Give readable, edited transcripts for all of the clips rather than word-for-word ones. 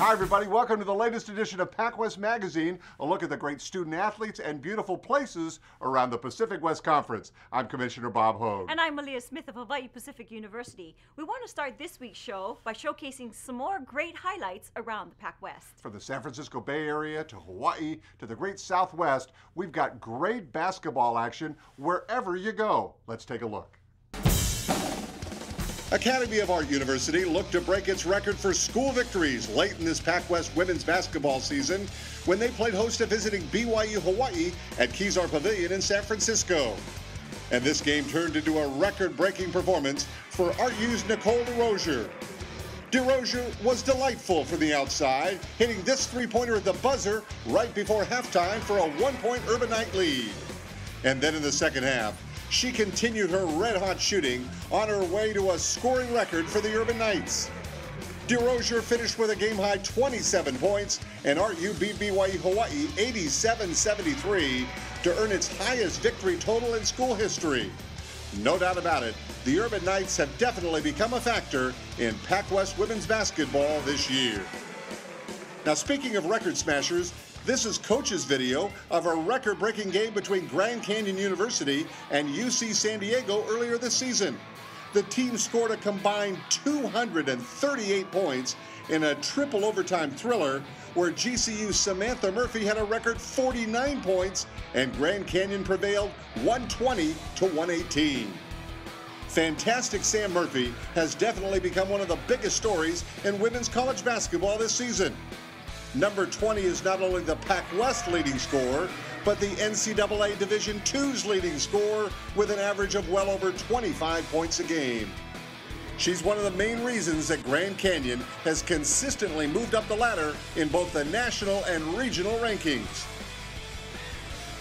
Hi, everybody. Welcome to the latest edition of PacWest Magazine, a look at the great student athletes and beautiful places around the Pacific West Conference. I'm Commissioner Bob Hogue. And I'm Malia Smith of Hawaii Pacific University. We want to start this week's show by showcasing some more great highlights around the PacWest. From the San Francisco Bay Area to Hawaii to the great Southwest, we've got great basketball action wherever you go. Let's take a look. Academy of Art University looked to break its record for school victories late in this PacWest women's basketball season when they played host to visiting BYU Hawaii at Kezar Pavilion in San Francisco. And this game turned into a record-breaking performance for ArtU's Nicole DeRozier. DeRozier was delightful from the outside, hitting this three-pointer at the buzzer right before halftime for a one-point Urban Knight lead. And then in the second half, she continued her red-hot shooting on her way to a scoring record for the Urban Knights. DeRozier finished with a game-high 27 points, and ArtU beat BYU Hawaii 87-73 to earn its highest victory total in school history. No doubt about it, the Urban Knights have definitely become a factor in PacWest women's basketball this year. Now, speaking of record smashers, this is Coach's video of a record-breaking game between Grand Canyon University and UC San Diego earlier this season. The team scored a combined 238 points in a triple overtime thriller where GCU's Samantha Murphy had a record 49 points and Grand Canyon prevailed 120-118. Fantastic Sam Murphy has definitely become one of the biggest stories in women's college basketball this season. Number 20 is not only the PacWest leading scorer, but the NCAA Division II's leading scorer with an average of well over 25 points a game. She's one of the main reasons that Grand Canyon has consistently moved up the ladder in both the national and regional rankings.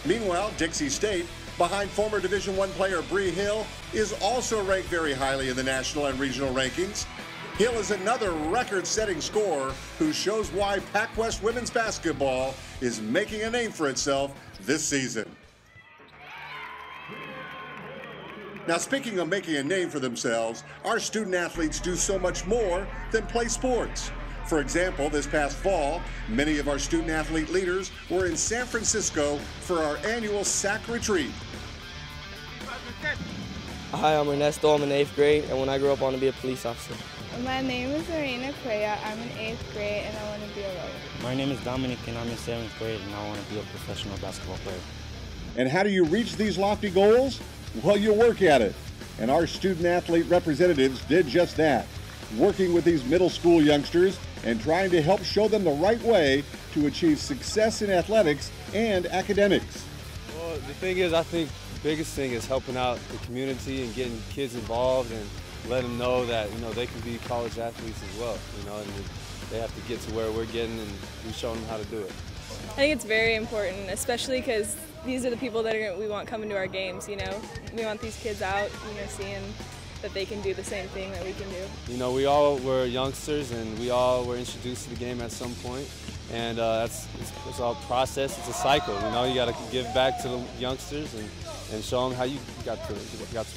Meanwhile, Dixie State, behind former Division I player Bree Hill, is also ranked very highly in the national and regional rankings. Hill is another record-setting scorer who shows why PacWest women's basketball is making a name for itself this season. Now, speaking of making a name for themselves, our student athletes do so much more than play sports. For example, this past fall, many of our student athlete leaders were in San Francisco for our annual SAAC retreat. Hi, I'm Ernesto. I'm in 8th grade, and when I grow up, I want to be a police officer. My name is Arena Correa. I'm in 8th grade, and I want to be a lawyer. My name is Dominican. I'm in 7th grade, and I want to be a professional basketball player. And how do you reach these lofty goals? Well, you work at it. And our student-athlete representatives did just that, working with these middle school youngsters and trying to help show them the right way to achieve success in athletics and academics. Well, the thing is, I think the biggest thing is helping out the community and getting kids involved and let them know that, they can be college athletes as well, and they have to get to where we're getting, and we show them how to do it. I think it's very important, especially because these are the people that we want coming to our games, We want these kids out, seeing that they can do the same thing that we can do. We all were youngsters, and we all were introduced to the game at some point, and it's all process, it's a cycle, You got to give back to the youngsters and show them how you got to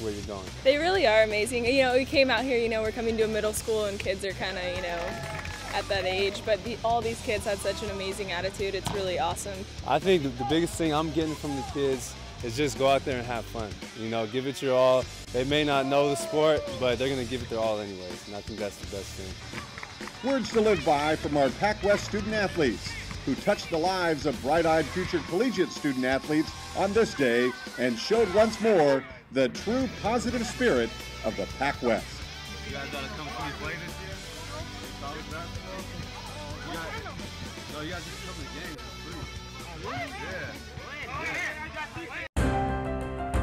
where you're going. They really are amazing. We came out here, we're coming to a middle school and kids are kind of, at that age, but all these kids had such an amazing attitude. It's really awesome. I think the biggest thing I'm getting from the kids is just go out there and have fun. Give it your all. They may not know the sport, but they're going to give it their all anyways, and I think that's the best thing. Words to live by from our PacWest student athletes who touched the lives of bright-eyed future collegiate student athletes on this day and showed once more the true positive spirit of the PacWest. You guys got to come see me play this year? College basketball? You guys just come to the games for free. Yeah.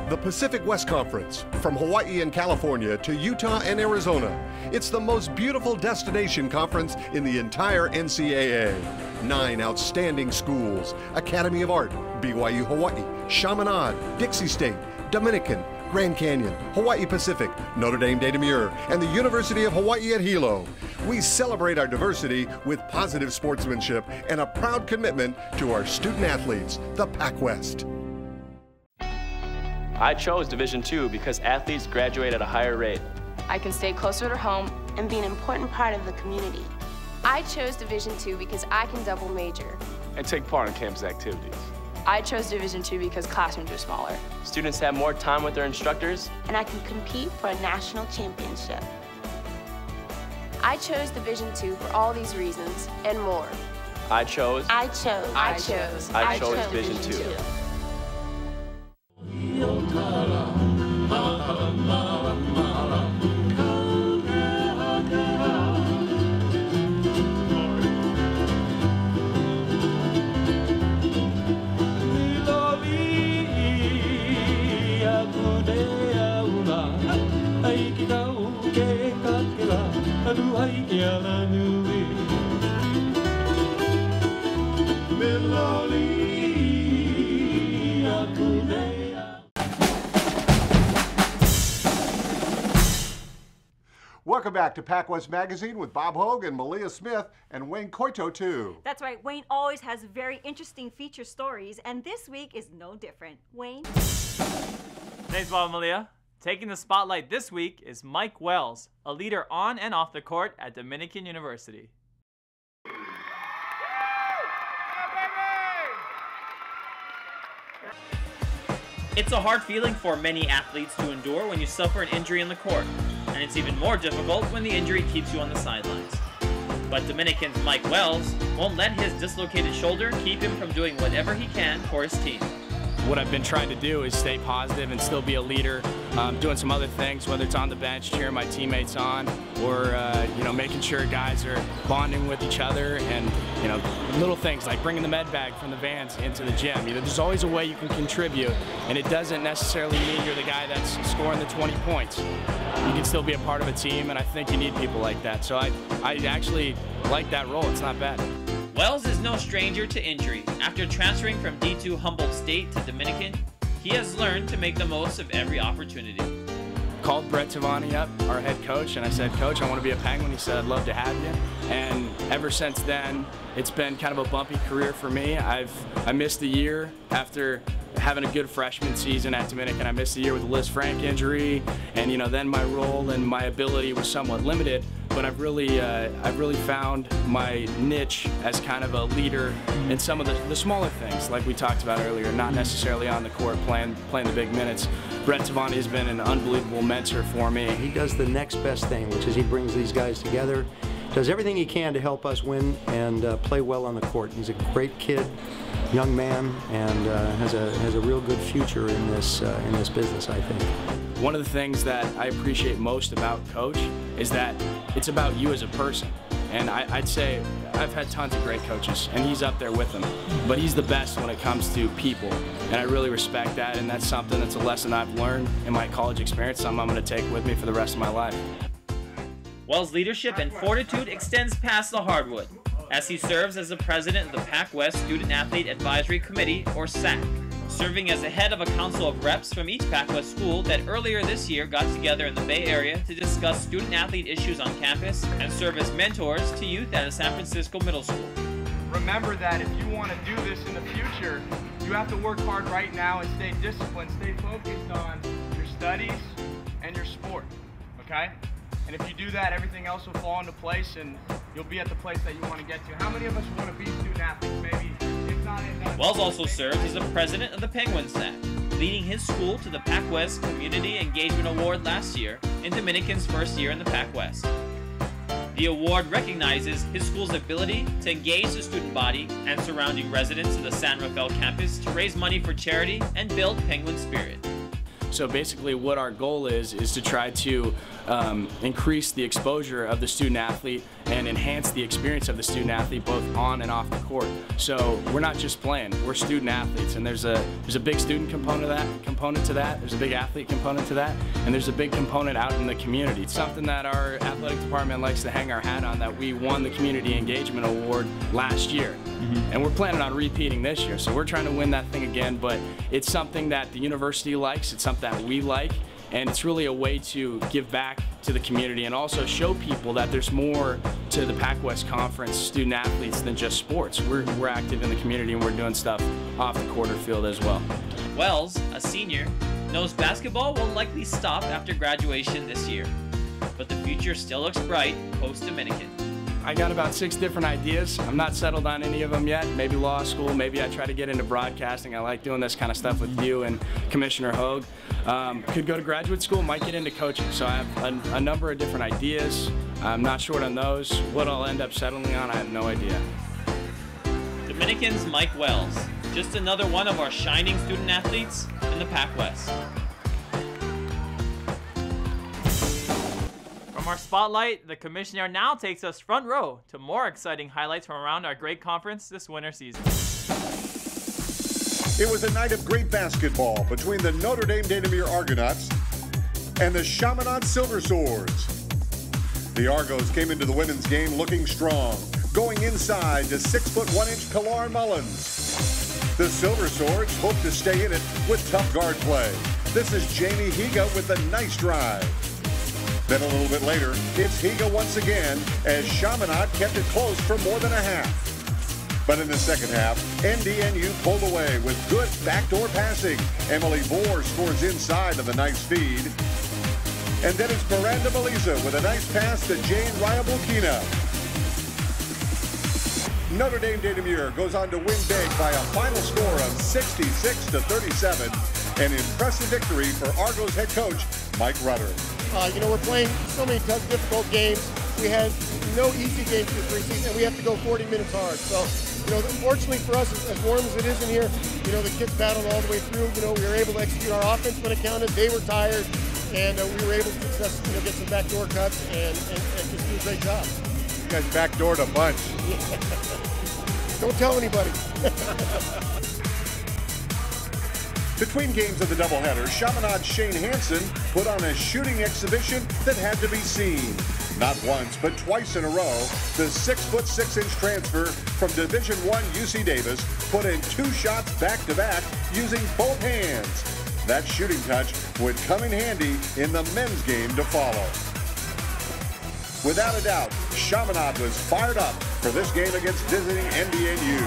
The Pacific West Conference, from Hawaii and California to Utah and Arizona. It's the most beautiful destination conference in the entire NCAA. 9 outstanding schools: Academy of Art, BYU Hawaii, Chaminade, Dixie State, Dominican, Grand Canyon, Hawaii Pacific, Notre Dame de Demure, and the University of Hawaii at Hilo. We celebrate our diversity with positive sportsmanship and a proud commitment to our student athletes, the PacWest. I chose Division II because athletes graduate at a higher rate. I can stay closer to home and be an important part of the community. I chose Division II because I can double major. And take part in campus activities. I chose Division II because classrooms are smaller. Students have more time with their instructors. And I can compete for a national championship. I chose Division II for all these reasons and more. I chose Division II. Welcome back to PacWest Magazine with Bob Hogue and Malia Smith and Wayne Coito, too. That's right. Wayne always has very interesting feature stories, and this week is no different. Wayne? Thanks, Bob and Malia. Taking the spotlight this week is Mike Wells, a leader on and off the court at Dominican University. It's a hard feeling for many athletes to endure when you suffer an injury on the court, and it's even more difficult when the injury keeps you on the sidelines. But Dominican's Mike Wells won't let his dislocated shoulder keep him from doing whatever he can for his team. What I've been trying to do is stay positive and still be a leader, doing some other things, whether it's on the bench, cheering my teammates on, or making sure guys are bonding with each other, and little things like bringing the med bag from the vans into the gym. There's always a way you can contribute, and it doesn't necessarily mean you're the guy that's scoring the 20 points. You can still be a part of a team, and I think you need people like that. So I actually like that role. It's not bad. Wells is no stranger to injury. After transferring from D2 Humboldt State to Dominican, he has learned to make the most of every opportunity. Called Brett Tavani up, our head coach, and I said, "Coach, I want to be a Penguin." He said, "I'd love to have you." And ever since then, it's been kind of a bumpy career for me. I missed a year after having a good freshman season at Dominican. I missed a year with the Liz Frank injury, and then my role and my ability was somewhat limited. But I've really found my niche as kind of a leader in some of the smaller things, like we talked about earlier, not necessarily on the court playing the big minutes. Brett Tavani has been an unbelievable mentor for me. He does the next best thing, which is he brings these guys together, does everything he can to help us win and play well on the court. He's a great kid, young man, and has a real good future in this business, I think. One of the things that I appreciate most about Coach is that it's about you as a person. And I'd say I've had tons of great coaches, and he's up there with them. But he's the best when it comes to people, and I really respect that, and that's something that's a lesson I've learned in my college experience, something I'm going to take with me for the rest of my life. Wells' leadership and fortitude extends past the hardwood, as he serves as the president of the PacWest Student Athlete Advisory Committee, or SAAC, serving as the head of a council of reps from each PacWest school that earlier this year got together in the Bay Area to discuss student-athlete issues on campus and serve as mentors to youth at a San Francisco middle school. Remember that if you want to do this in the future, you have to work hard right now and stay disciplined, stay focused on your studies and your sport, okay? And if you do that, everything else will fall into place and you'll be at the place that you want to get to. How many of us want to be student athletes, maybe? If not in Wells also serves as the president of the Penguin SAAC, leading his school to the PacWest Community Engagement Award last year in Dominican's first year in the PacWest. The award recognizes his school's ability to engage the student body and surrounding residents of the San Rafael campus to raise money for charity and build Penguin spirit. So basically what our goal is to try to increase the exposure of the student athlete and enhance the experience of the student athlete both on and off the court. So we're not just playing, we're student athletes, and there's a big student component to that, there's a big athlete component to that, and there's a big component out in the community. It's something that our athletic department likes to hang our hat on, that we won the Community Engagement Award last year. And we're planning on repeating this year, so we're trying to win that thing again, but it's something that the university likes, it's something that we like, and it's really a way to give back to the community and also show people that there's more to the PacWest Conference student athletes than just sports. We're active in the community and we're doing stuff off the court or field as well. Wells, a senior, knows basketball will likely stop after graduation this year, but the future still looks bright post-Dominican. I got about 6 different ideas. I'm not settled on any of them yet. Maybe law school, maybe I try to get into broadcasting. I like doing this kind of stuff with you and Commissioner Hogue. Could go to graduate school, might get into coaching. So I have a number of different ideas. I'm not short on those. What I'll end up settling on, I have no idea. Dominican's Mike Wells, just another one of our shining student athletes in the PacWest. From our spotlight, the commissioner now takes us front row to more exciting highlights from around our great conference this winter season. It was a night of great basketball between the Notre Dame Dannemere Argonauts and the Chaminade Silver Swords. The Argos came into the women's game looking strong, going inside to 6'1" Pilar Mullins. The Silver Swords hope to stay in it with tough guard play. This is Jamie Higa with a nice drive. Then a little bit later, it's Higa once again as Chaminade kept it close for more than a half. But in the second half, NDNU pulled away with good backdoor passing. Emily Bohr scores inside of the nice feed. And then it's Miranda Beliza with a nice pass to Jane Ryabulkina. Notre Dame Dannemere goes on to win big by a final score of 66-37. An impressive victory for Argos head coach Mike Rutter. You know, we're playing so many tough, difficult games. We had no easy games for the preseason, and we have to go 40 minutes hard. So, you know, fortunately for us, as warm as it is in here, you know, the kids battled all the way through. You know, we were able to execute our offense when it counted. They were tired, and we were able to successfully, you know, get some backdoor cuts and just do a great job. You guys backdoored a bunch. Don't tell anybody. Between games of the doubleheader, Chaminade's Shane Hansen put on a shooting exhibition that had to be seen. Not once, but twice in a row, the 6'6" transfer from Division I UC Davis put in 2 shots back-to-back using both hands. That shooting touch would come in handy in the men's game to follow. Without a doubt, Chaminade was fired up for this game against visiting NDNU.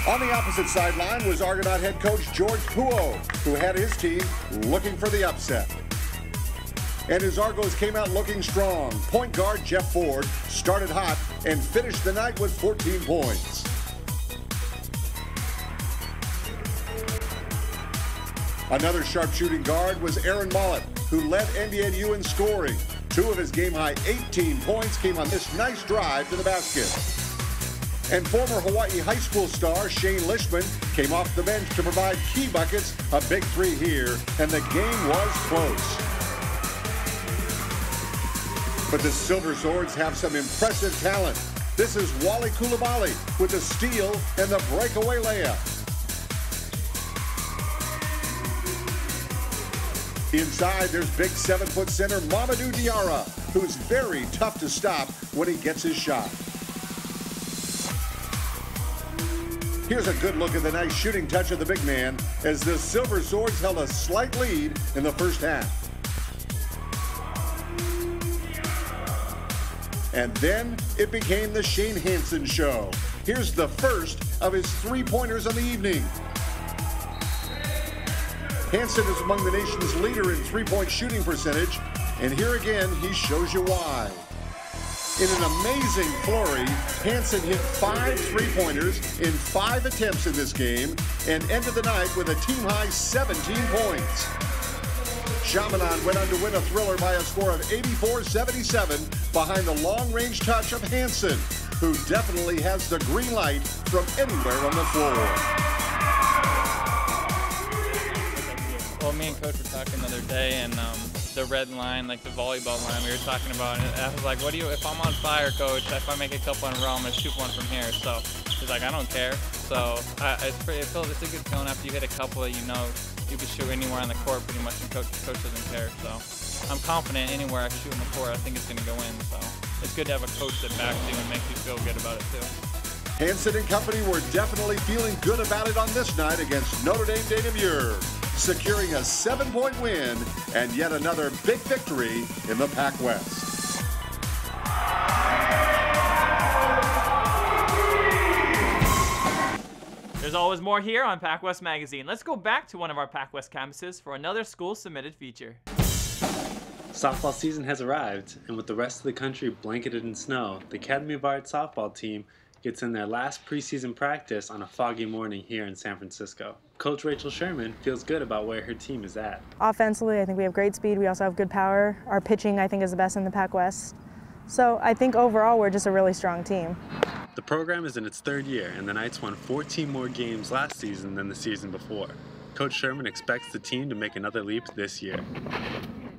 On the opposite sideline was Argonaut head coach George Puo, who had his team looking for the upset. And his Argos came out looking strong. Point guard Jeff Ford started hot and finished the night with 14 points. Another sharp shooting guard was Aaron Mollett, who led NDNU in scoring. 2 of his game-high 18 points came on this nice drive to the basket. And former Hawaii high school star Shane Lishman came off the bench to provide key buckets, a big 3 here, and the game was close. But the Silver Swords have some impressive talent. This is Wally Koulibaly with the steal and the breakaway layup. Inside, there's big 7-foot center Mamadou Diarra, who's very tough to stop when he gets his shot. Here's a good look at the nice shooting touch of the big man as the Silver Swords held a slight lead in the first half. And then it became the Shane Hansen show. Here's the first of his 3-pointers on the evening. Hansen is among the nation's leader in 3-point shooting percentage, and here again he shows you why. In an amazing flurry, Hansen hit 5 3-pointers in 5 attempts in this game and ended the night with a team-high 17 points. Chaminade went on to win a thriller by a score of 84-77 behind the long-range touch of Hansen, who definitely has the green light from anywhere on the floor. Well, me and Coach were talking the other day, and the red line, like the volleyball line we were talking about, and I was like, what do you, if I'm on fire, Coach, if I make a couple in a row, I'm going to shoot one from here. So he's like, I don't care. So it's a good feeling after you hit a couple that you know you can shoot anywhere on the court pretty much, and Coach doesn't care. So I'm confident anywhere I shoot in the court, I think it's going to go in. So it's good to have a coach that backs you and makes you feel good about it too. Hansen and company were definitely feeling good about it on this night against Notre Dame Dannemere, securing a 7-point win and yet another big victory in the PacWest. There's always more here on PacWest Magazine. Let's go back to one of our PacWest campuses for another school-submitted feature. Softball season has arrived, and with the rest of the country blanketed in snow, the Academy of Art softball team gets in their last preseason practice on a foggy morning here in San Francisco. Coach Rachel Sherman feels good about where her team is at. Offensively, I think we have great speed. We also have good power. Our pitching, I think, is the best in the PacWest. So I think overall, we're just a really strong team. The program is in its third year, and the Knights won 14 more games last season than the season before. Coach Sherman expects the team to make another leap this year.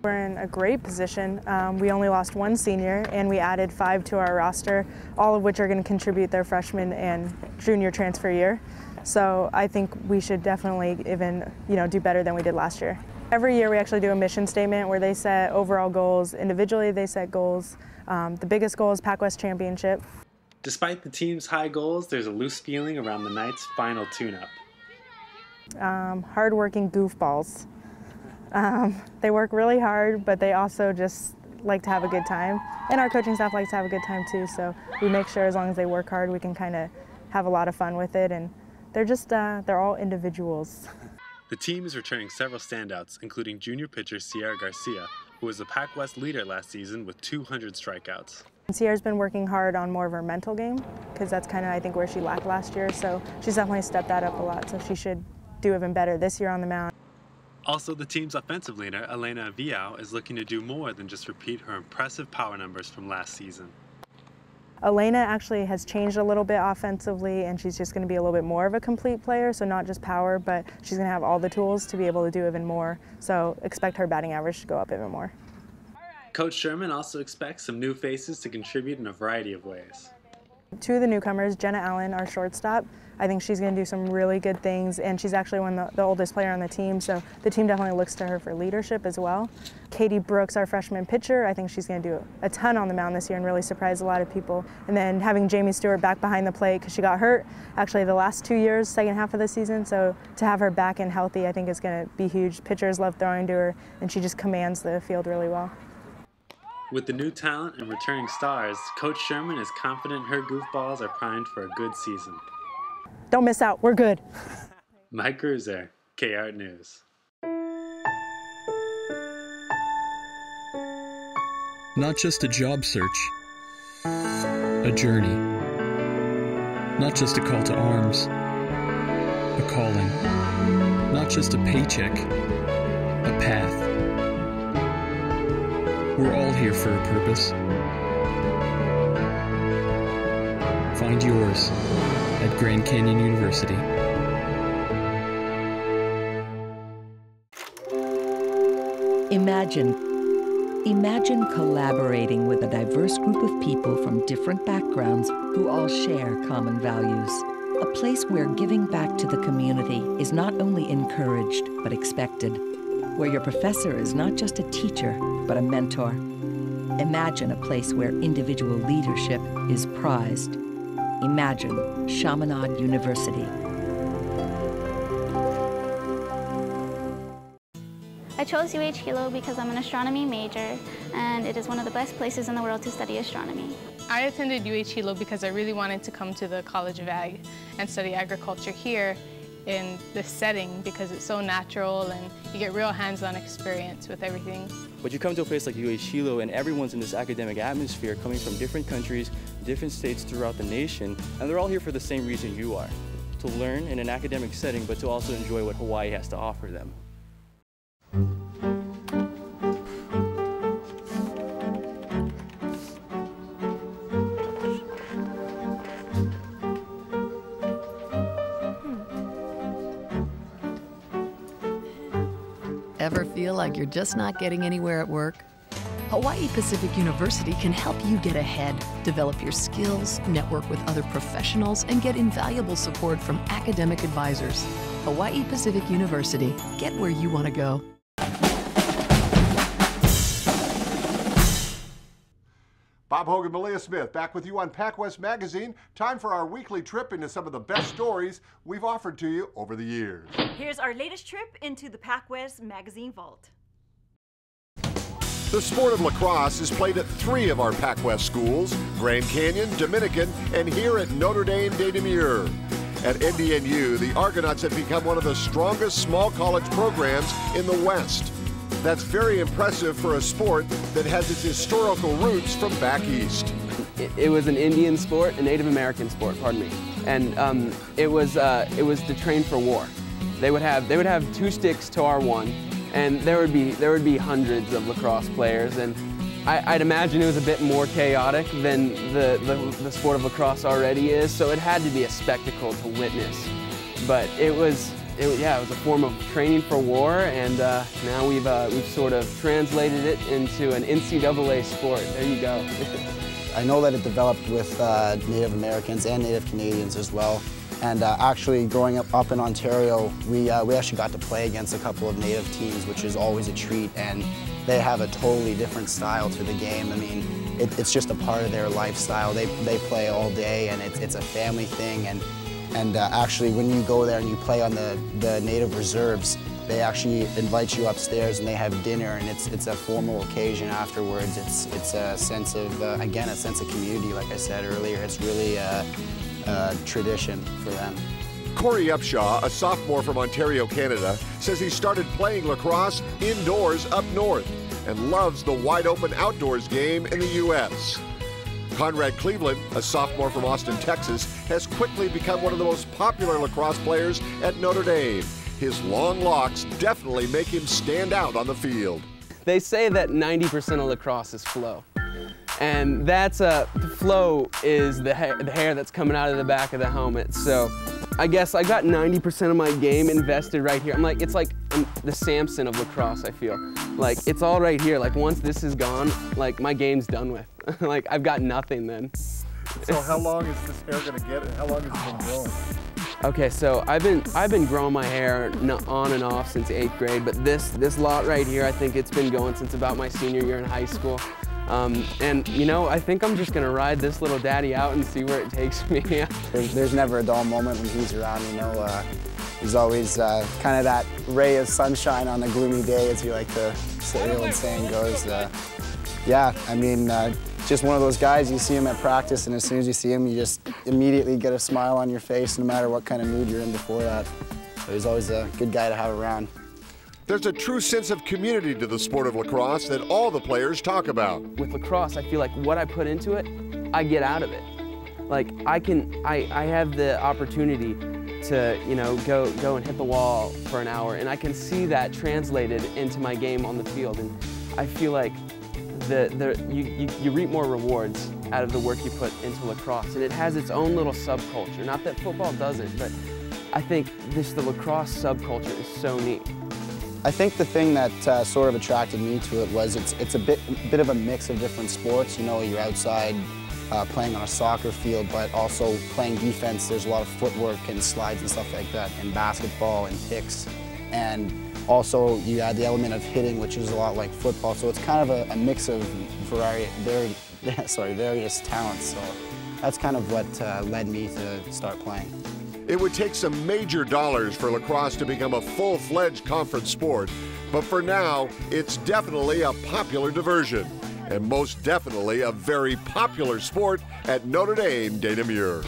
We're in a great position. We only lost one senior, and we added 5 to our roster, all of which are going to contribute their freshman and junior transfer year. So I think we should definitely even, do better than we did last year. Every year we actually do a mission statement where they set overall goals. Individually they set goals. The biggest goal is PacWest Championship. Despite the team's high goals, there's a loose feeling around the Knights' final tune-up. Hard-working goofballs. They work really hard, but they also just like to have a good time. And our coaching staff likes to have a good time too, so we make sure as long as they work hard, we can kind of have a lot of fun with it. And they're just, they're all individuals. The team is returning several standouts, including junior pitcher Sierra Garcia, who was the PacWest leader last season with 200 strikeouts. Sierra's been working hard on more of her mental game, because that's kind of, I think, where she lacked last year. So she's definitely stepped that up a lot, so she should do even better this year on the mound. Also, the team's offensive leader, Elena Viao, is looking to do more than just repeat her impressive power numbers from last season. Elena actually has changed a little bit offensively, and she's just going to be a little bit more of a complete player, so not just power, but she's going to have all the tools to be able to do even more. So expect her batting average to go up even more. Coach Sherman also expects some new faces to contribute in a variety of ways. 2 of the newcomers, Jenna Allen, our shortstop, I think she's going to do some really good things, and she's actually the oldest player on the team, so the team definitely looks to her for leadership as well. Katie Brooks, our freshman pitcher, I think she's going to do a ton on the mound this year and really surprise a lot of people. And then having Jamie Stewart back behind the plate because she got hurt actually the last 2 years, second half of the season, so to have her back and healthy I think is going to be huge. Pitchers love throwing to her, and she just commands the field really well. With the new talent and returning stars, Coach Sherman is confident her goofballs are primed for a good season. Don't miss out, we're good. Mike Cruiser, K-Art News. Not just a job search, a journey. Not just a call to arms, a calling. Not just a paycheck, a path. We're all here for a purpose. Find yours at Grand Canyon University. Imagine collaborating with a diverse group of people from different backgrounds who all share common values. A place where giving back to the community is not only encouraged, but expected. Where your professor is not just a teacher, but a mentor. Imagine a place where individual leadership is prized. Imagine Chaminade University. I chose UH Hilo because I'm an astronomy major, and it is one of the best places in the world to study astronomy. I attended UH Hilo because I really wanted to come to the College of Ag and study agriculture here in this setting because it's so natural and you get real hands-on experience with everything. But you come to a place like UH Hilo and everyone's in this academic atmosphere coming from different countries, different states throughout the nation, and they're all here for the same reason you are, to learn in an academic setting but to also enjoy what Hawaii has to offer them. Ever feel like you're just not getting anywhere at work? Hawaii Pacific University can help you get ahead, develop your skills, network with other professionals, and get invaluable support from academic advisors. Hawaii Pacific University. Get where you want to go. Bob Hogue and Malia Smith back with you on PacWest Magazine. Time for our weekly trip into some of the best stories we've offered to you over the years. Here's our latest trip into the PacWest Magazine Vault. The sport of lacrosse is played at 3 of our PacWest schools, Grand Canyon, Dominican, and here at Notre Dame de Namur. At NDNU, the Argonauts have become one of the strongest small college programs in the West. That's very impressive for a sport that has its historical roots from back east. It was an Indian sport, a Native American sport, pardon me, and it was to train for war. They would have 2 sticks to our 1, and there would be hundreds of lacrosse players, and I'd imagine it was a bit more chaotic than the sport of lacrosse already is, so it had to be a spectacle to witness. But it was a form of training for war, and now we've sort of translated it into an NCAA sport. There you go. I know that it developed with Native Americans and Native Canadians as well. And actually, growing up in Ontario, we actually got to play against a couple of Native teams, which is always a treat. And they have a totally different style to the game. I mean, it's just a part of their lifestyle. They play all day, and it's a family thing. And actually, when you go there and you play on the Native reserves, they actually invite you upstairs and they have dinner, and it's a formal occasion afterwards. It's a sense of, again, a sense of community, like I said earlier. It's really a tradition for them. Corey Upshaw, a sophomore from Ontario, Canada, says he started playing lacrosse indoors up north and loves the wide-open outdoors game in the U.S. Conrad Cleveland, a sophomore from Austin, Texas, has quickly become one of the most popular lacrosse players at Notre Dame. His long locks definitely make him stand out on the field. They say that 90% of lacrosse is flow. And that's the flow is the hair that's coming out of the back of the helmet. So I guess I got 90% of my game invested right here. It's like the Samson of lacrosse, I feel. Like, it's all right here. Like, once this is gone, like, my game's done with. Like, I've got nothing then. So how long is this hair gonna get, and how long has it been growing? Okay, so I've been growing my hair on and off since 8th grade, but this lot right here, I think it's been going since about my senior year in high school. And you know, I think I'm just gonna ride this little daddy out and see where it takes me. There's never a dull moment when he's around, you know. He's always kind of that ray of sunshine on a gloomy day, as you like the old saying goes. Yeah, I mean, just one of those guys, you see him at practice, and as soon as you see him, you just immediately get a smile on your face, no matter what kind of mood you're in before that. So he's always a good guy to have around. There's a true sense of community to the sport of lacrosse that all the players talk about. With lacrosse, I feel like what I put into it, I get out of it. Like, I have the opportunity to, you know, go and hit the wall for an hour, and I can see that translated into my game on the field, and I feel like you reap more rewards out of the work you put into lacrosse, and it has its own little subculture. Not that football doesn't, but I think the lacrosse subculture is so neat. I think the thing that sort of attracted me to it was it's a bit of a mix of different sports. You know, you're outside playing on a soccer field, but also playing defense. There's a lot of footwork and slides and stuff like that, and basketball and picks. And also you add the element of hitting, which is a lot like football. So it's kind of a mix of various talents. So that's kind of what led me to start playing. It would take some major dollars for lacrosse to become a full-fledged conference sport, but for now, it's definitely a popular diversion, and most definitely a very popular sport at Notre Dame de Namur.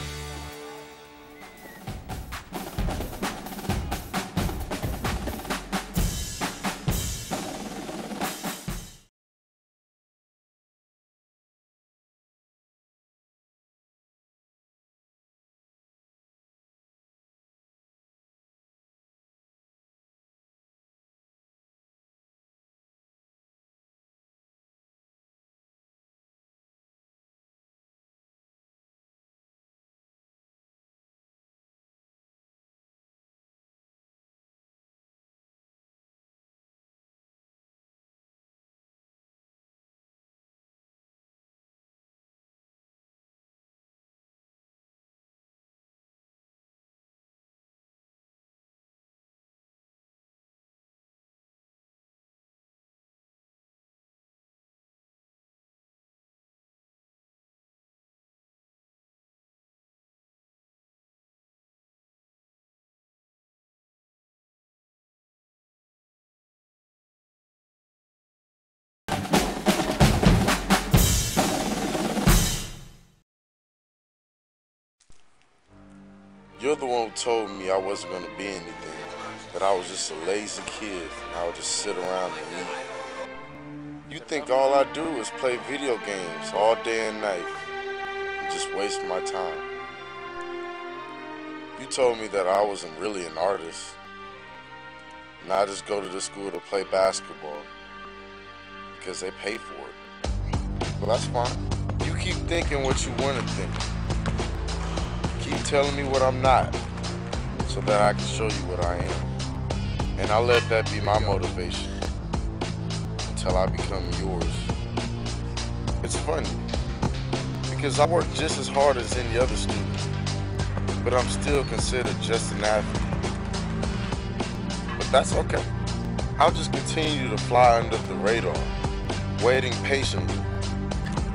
You're the one who told me I wasn't going to be anything, that I was just a lazy kid and I would just sit around and eat. You think all I do is play video games all day and night and just waste my time. You told me that I wasn't really an artist, and I just go to the school to play basketball because they pay for it. Well, that's fine. You keep thinking what you want to think. Keep telling me what I'm not so that I can show you what I am. And I'll let that be my motivation until I become yours. It's funny because I work just as hard as any other student, but I'm still considered just an athlete. But that's okay. I'll just continue to fly under the radar, waiting patiently,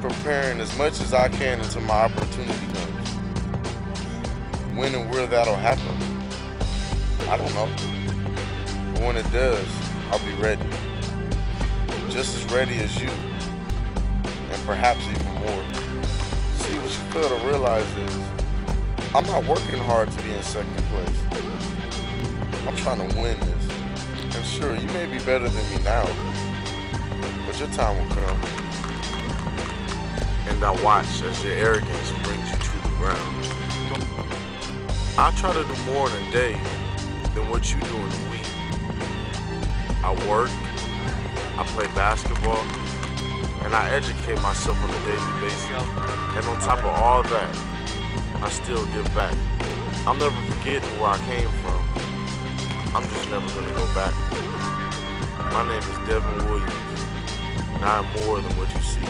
preparing as much as I can until my opportunity comes. When and where that'll happen, I don't know. But when it does, I'll be ready. Just as ready as you, and perhaps even more. See, what you fail to realize is, I'm not working hard to be in second place. I'm trying to win this. And sure, you may be better than me now, but your time will come. And I watch as your arrogance brings you to the ground. I try to do more in a day than what you do in a week. I work, I play basketball, and I educate myself on a daily basis. And on top of all that, I still give back. I'll never forget where I came from. I'm just never gonna go back. My name is Devin Williams, and I am more than what you see.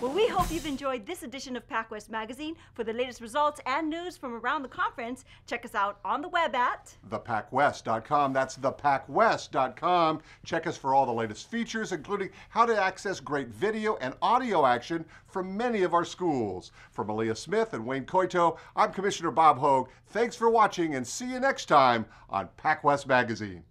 Well, we hope you've enjoyed this edition of PacWest Magazine. For the latest results and news from around the conference, check us out on the web at thepacwest.com. That's thepacwest.com. Check us for all the latest features, including how to access great video and audio action from many of our schools. For Malia Smith and Wayne Coito, I'm Commissioner Bob Hogue. Thanks for watching, and see you next time on PacWest Magazine.